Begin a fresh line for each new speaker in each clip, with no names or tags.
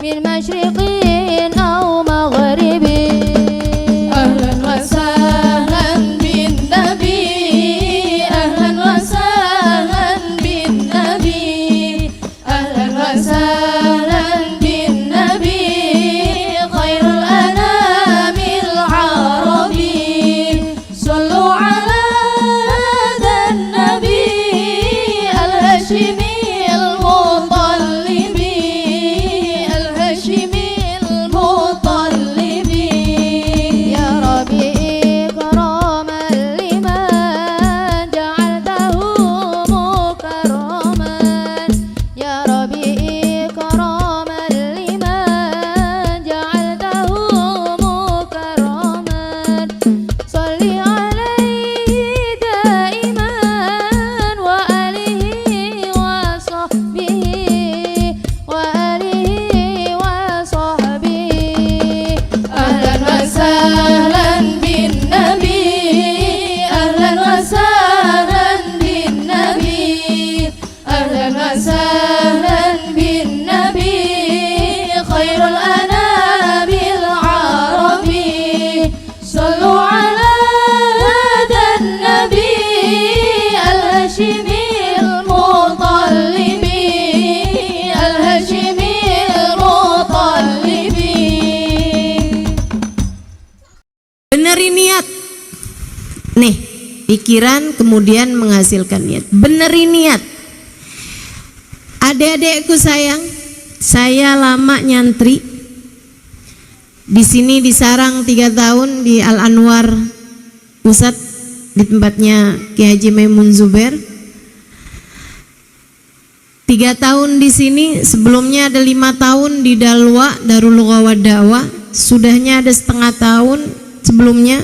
من مشرق أو مغرب.
أهلا وسهلا بالنبي، أهلا وسهلا بالنبي، أهلا وسهلا بالنبي، خير الأنام العربي. صلوا على هذا النبي الهاشمي المطلبي، الهاشمي المطلبي.
يا ربي إكراما لمن جعلته مكرما، يا ربي إكراما لمن جعلته مكرما. صل عليه دائما وآله وصحبه، وآله وصحبه.
أهلا وسهلا بالنبي، أهلا وسهلا بالنبي، أهلا وسهلا بالنبي، خير الأنام العربي. صلوا على هذا النبي الهاشمي المطلبي، الهاشمي المطلبي.
Benerin niat. Nih, pikiran kemudian menghasilkan niat. Benerin niat. Adik-adikku sayang, saya lama nyantri di sini di Sarang 3 tahun di Al Anwar Pusat di tempatnya Ki Haji Maimun Zubair. 3 tahun di sini, sebelumnya ada 5 tahun di Dalwa Darul Lughah wa Da'wah. Sudahnya ada setengah tahun sebelumnya,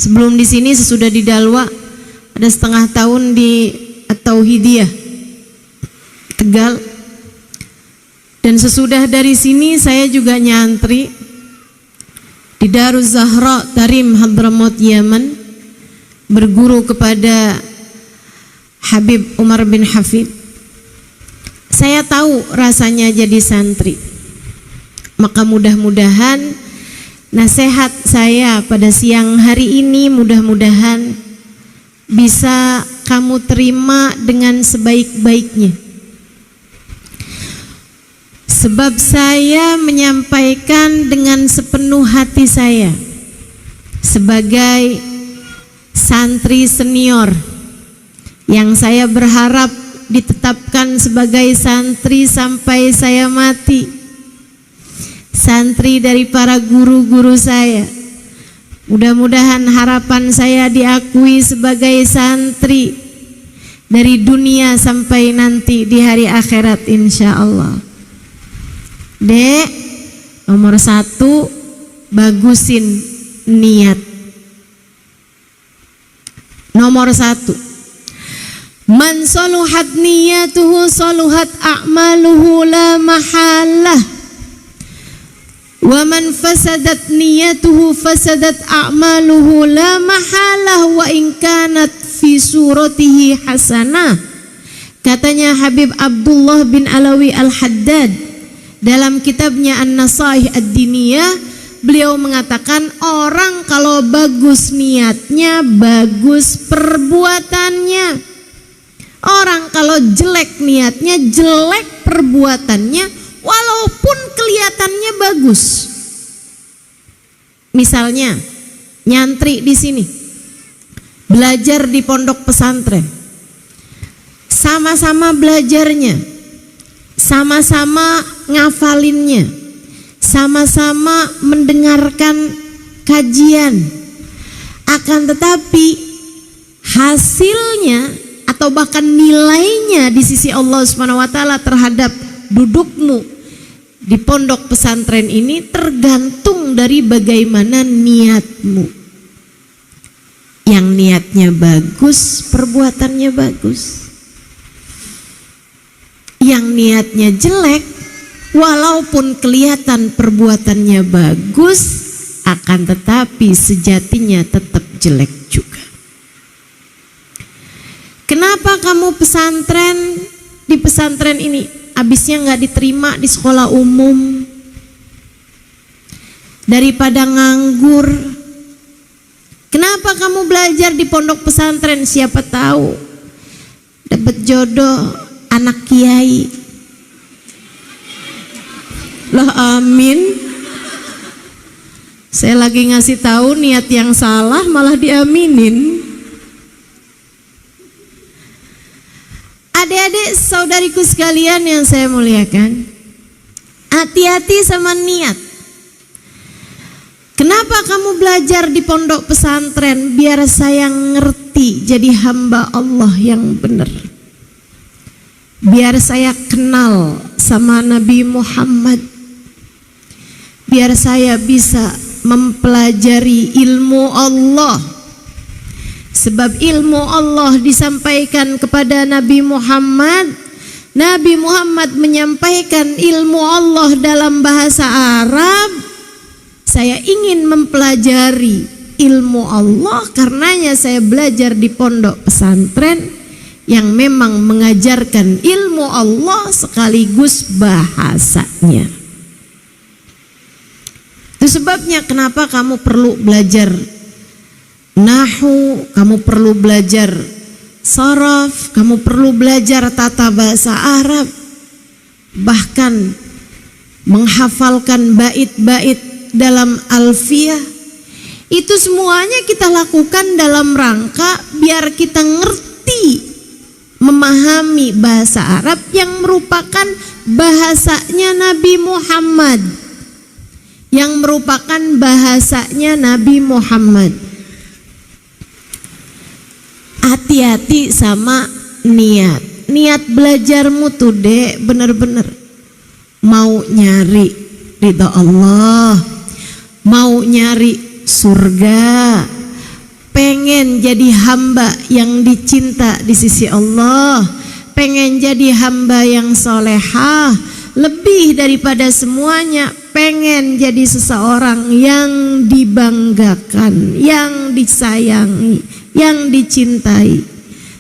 sebelum di sini sesudah di Dalwa ada setengah tahun di At-Tauhidiyah Tegal. Dan sesudah dari sini saya juga nyantri di Daruz Zahra Tarim Hadramaut Yaman, berguru kepada Habib Umar bin Hafid. Saya tahu rasanya jadi santri. Maka mudah-mudahan nasihat saya pada siang hari ini mudah-mudahan bisa kamu terima dengan sebaik-baiknya. Sebab saya menyampaikan dengan sepenuh hati saya sebagai santri senior yang saya berharap ditetapkan sebagai santri sampai saya mati, santri dari para guru-guru saya. Mudah-mudahan harapan saya diakui sebagai santri dari dunia sampai nanti di hari akhirat insya Allah. Dek, nomor 1, bagusin niat. Nomor 1, man saluhat niyatuhu saluhat a'maluhu la mahalah, wa man fasadat niyatuhu fasadat a'maluhu la mahalah wa in kanat fi suratihi hasanah. Katanya Habib Abdullah bin Alawi Al-Haddad dalam kitabnya An-Nasaih Ad-Diniyah, beliau mengatakan orang kalau bagus niatnya, bagus perbuatannya. Orang kalau jelek niatnya, jelek perbuatannya, walaupun kelihatannya bagus. Misalnya nyantri di sini, belajar di pondok pesantren, sama-sama belajarnya, sama-sama ngafalinnya, sama-sama mendengarkan kajian. Akan tetapi hasilnya atau bahkan nilainya di sisi Allah Subhanahu wa taala terhadap dudukmu di pondok pesantren ini tergantung dari bagaimana niatmu. Yang niatnya bagus, perbuatannya bagus. Yang niatnya jelek, walaupun kelihatan perbuatannya bagus, akan tetapi sejatinya tetap jelek juga. Kenapa kamu pesantren, di pesantren ini habisnya nggak diterima di sekolah umum? daripada nganggur. Kenapa kamu belajar di pondok pesantren? Siapa tahu dapat jodoh anak kiai. Lah amin. Saya lagi ngasih tahu niat yang salah malah diaminin. Adik-adik saudariku sekalian yang saya muliakan, hati-hati sama niat. Kenapa kamu belajar di pondok pesantren? Biar saya ngerti jadi hamba Allah yang benar. Biar saya kenal sama Nabi Muhammad. Biar saya bisa mempelajari ilmu Allah. Sebab ilmu Allah disampaikan kepada Nabi Muhammad. Nabi Muhammad menyampaikan ilmu Allah dalam bahasa Arab. Saya ingin mempelajari ilmu Allah, karenanya saya belajar di pondok pesantren yang memang mengajarkan ilmu Allah sekaligus bahasanya. Itu sebabnya kenapa kamu perlu belajar nahwu, kamu perlu belajar saraf, kamu perlu belajar tata bahasa Arab, bahkan menghafalkan bait-bait dalam alfiyah. Itu semuanya kita lakukan dalam rangka biar kita ngerti memahami bahasa Arab yang merupakan bahasanya Nabi Muhammad, yang merupakan bahasanya Nabi Muhammad. Hati-hati sama niat. Niat belajarmu tuh dek bener-bener mau nyari ridha Allah, mau nyari surga, pengen jadi hamba yang dicinta di sisi Allah, pengen jadi hamba yang solehah, lebih daripada semuanya pengen jadi seseorang yang dibanggakan, yang disayangi, yang dicintai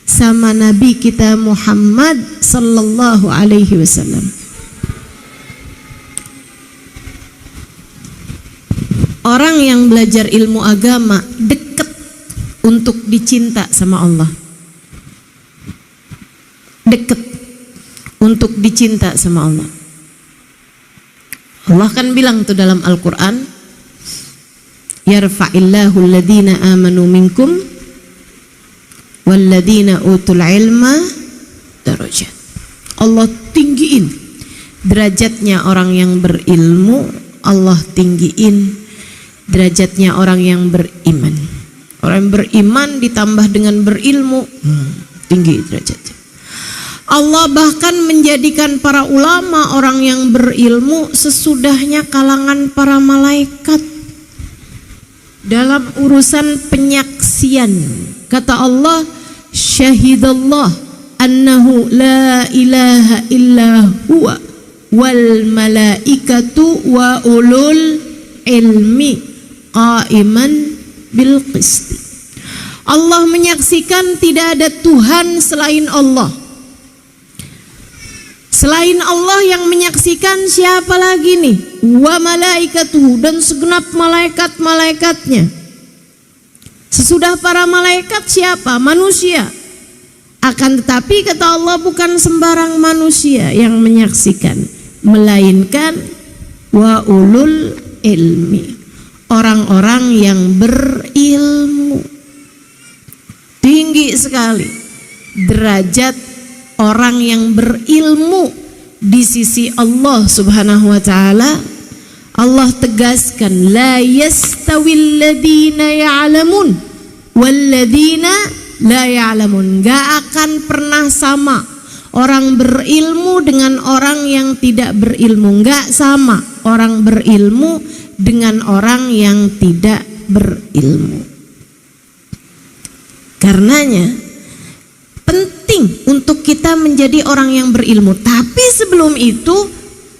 sama Nabi kita Muhammad sallallahu alaihi wasallam. Orang yang belajar ilmu agama dekat untuk dicinta sama Allah. Dekat untuk dicinta sama Allah. Allah kan bilang tuh dalam Al-Quran, yarfa'illahu alladhina amanu minkum walladhina utul ilma darajat. Allah tinggiin derajatnya orang yang berilmu, Allah tinggiin derajatnya orang yang beriman. Orang yang beriman ditambah dengan berilmu, tinggi derajatnya. Allah bahkan menjadikan para ulama orang yang berilmu sesudahnya kalangan para malaikat dalam urusan penyaksian. Kata Allah, syahidallah annahu la ilaha illa huwa wal malaikatu wa ulul ilmi qaiman bil qisti. Allah menyaksikan tidak ada Tuhan selain Allah. Selain Allah yang menyaksikan siapa lagi nih? Wa malaikatuhu, dan segenap malaikat-malaikatnya. Sesudah para malaikat siapa? Manusia. Akan tetapi kata Allah bukan sembarang manusia yang menyaksikan, melainkan wa ulul ilmi, orang-orang yang berilmu. Tinggi sekali derajat orang yang berilmu di sisi Allah Subhanahu wa taala. Allah tegaskan, la yastawil ladzina ya'lamun wal ladzina la ya'lamun. Gak akan pernah sama orang berilmu dengan orang yang tidak berilmu. Gak sama orang berilmu dengan orang yang tidak berilmu. Karenanya penting untuk kita menjadi orang yang berilmu. Tapi sebelum itu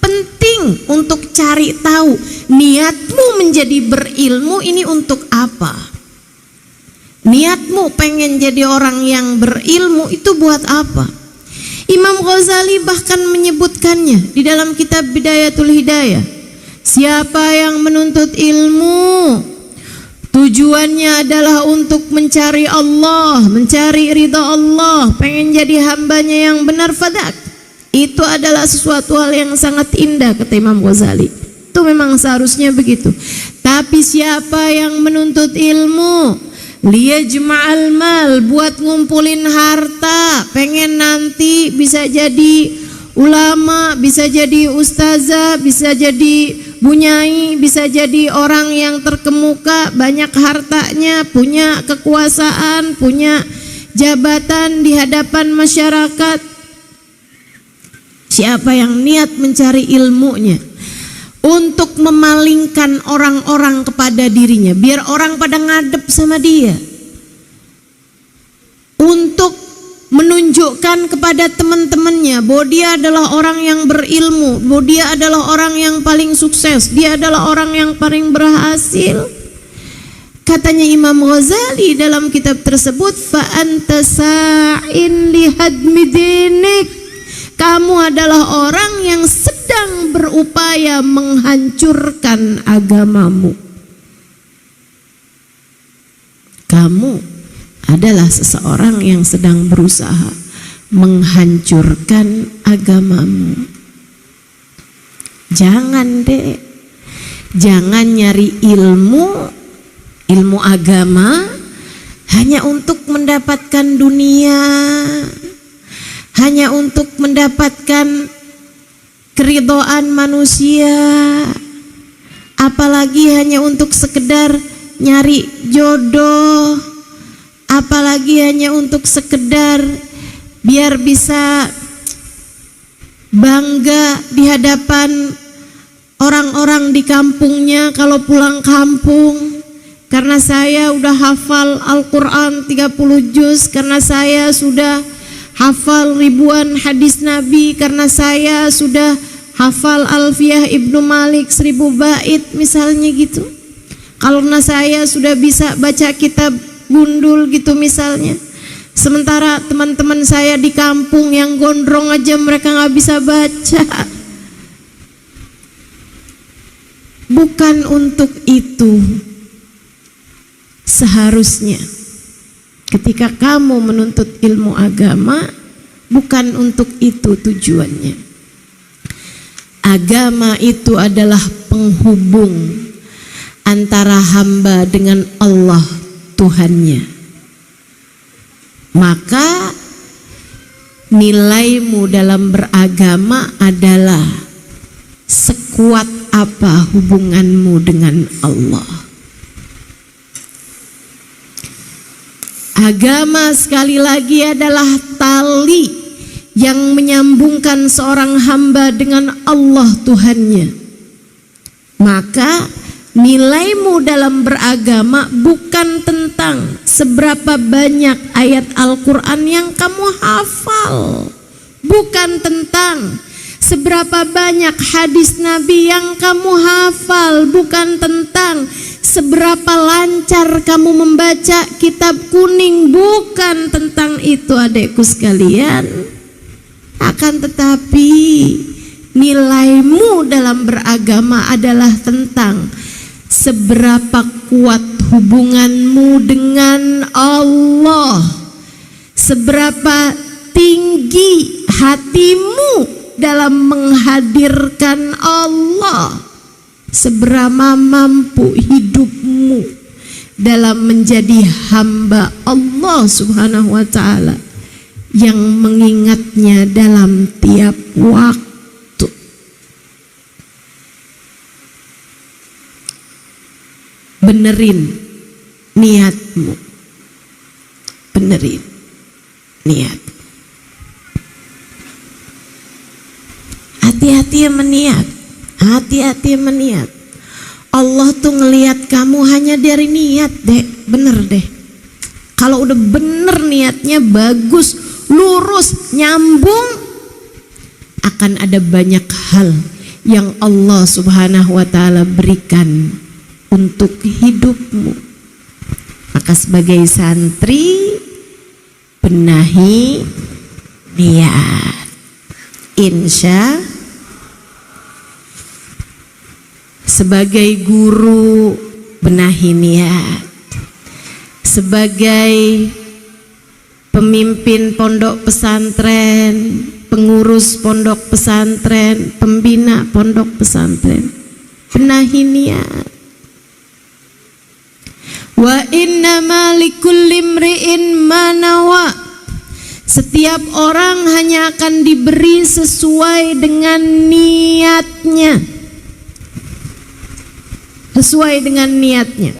penting untuk cari tahu niatmu menjadi berilmu ini untuk apa. Niatmu pengen jadi orang yang berilmu itu buat apa? Imam Ghazali bahkan menyebutkannya di dalam kitab Bidayatul Hidayah. Siapa yang menuntut ilmu tujuannya adalah untuk mencari Allah, mencari ridha Allah, pengen jadi hambanya yang benar, fadak, itu adalah sesuatu hal yang sangat indah, kata Imam Ghazali. Itu memang seharusnya begitu. Tapi siapa yang menuntut ilmu liyajma'al mal, buat ngumpulin harta, pengen nanti bisa jadi ulama, bisa jadi ustazah, bisa jadi bunyai, bisa jadi orang yang terkemuka, banyak hartanya, punya kekuasaan, punya jabatan di hadapan masyarakat. Siapa yang niat mencari ilmunya untuk memalingkan orang-orang kepada dirinya, biar orang pada ngadep sama dia, untuk menunjukkan kepada teman-temannya bahwa dia adalah orang yang berilmu, bahwa dia adalah orang yang paling sukses, dia adalah orang yang paling berhasil. Katanya Imam Ghazali dalam kitab tersebut, fa anta sa'in li hadmi dinik, kamu adalah orang yang sedang berupaya menghancurkan agamamu. Kamu adalah seseorang yang sedang berusaha menghancurkan agamamu. Jangan deh, jangan nyari ilmu agama hanya untuk mendapatkan dunia, hanya untuk mendapatkan keridhaan manusia, apalagi hanya untuk sekedar nyari jodoh, apalagi hanya untuk sekedar biar bisa bangga di hadapan orang-orang di kampungnya kalau pulang kampung, karena saya udah hafal Al-Quran 30 juz, karena saya sudah hafal ribuan hadis Nabi, karena saya sudah hafal Alfiyah Ibnu Malik 1000 bait misalnya gitu, karena saya sudah bisa baca kitab gundul gitu misalnya. Sementara teman-teman saya di kampung yang gondrong aja mereka nggak bisa baca. Bukan untuk itu seharusnya ketika kamu menuntut ilmu agama, bukan untuk itu tujuannya. Agama itu adalah penghubung antara hamba dengan Allah Tuhannya. Maka nilaimu dalam beragama adalah sekuat apa hubunganmu dengan Allah. Agama sekali lagi adalah tali yang menyambungkan seorang hamba dengan Allah Tuhannya. Maka nilaimu dalam beragama bukan tentang seberapa banyak ayat Al-Quran yang kamu hafal, bukan tentang seberapa banyak hadis Nabi yang kamu hafal, bukan tentang seberapa lancar kamu membaca kitab kuning, bukan tentang itu adekku sekalian. Akan tetapi nilaimu dalam beragama adalah tentang seberapa kuat hubunganmu dengan Allah, seberapa tinggi hatimu dalam menghadirkan Allah, seberapa mampu hidupmu dalam menjadi hamba Allah Subhanahu wa ta'ala yang mengingatnya dalam tiap waktu. Benerin niatmu, benerin niat. Hati-hati meniat, hati-hati meniat. Allah tuh ngelihat kamu hanya dari niat deh, bener deh. Kalau udah bener niatnya bagus, lurus, nyambung, akan ada banyak hal yang Allah Subhanahu wa ta'ala berikan untuk hidupmu. Maka sebagai santri, benahi niat. Insya sebagai guru benahi niat, sebagai pemimpin pondok pesantren, pengurus pondok pesantren, pembina pondok pesantren, benahi niat. Wa innama likulli imri'in ma nawa. Setiap orang hanya akan diberi sesuai dengan niatnya. Sesuai dengan niatnya.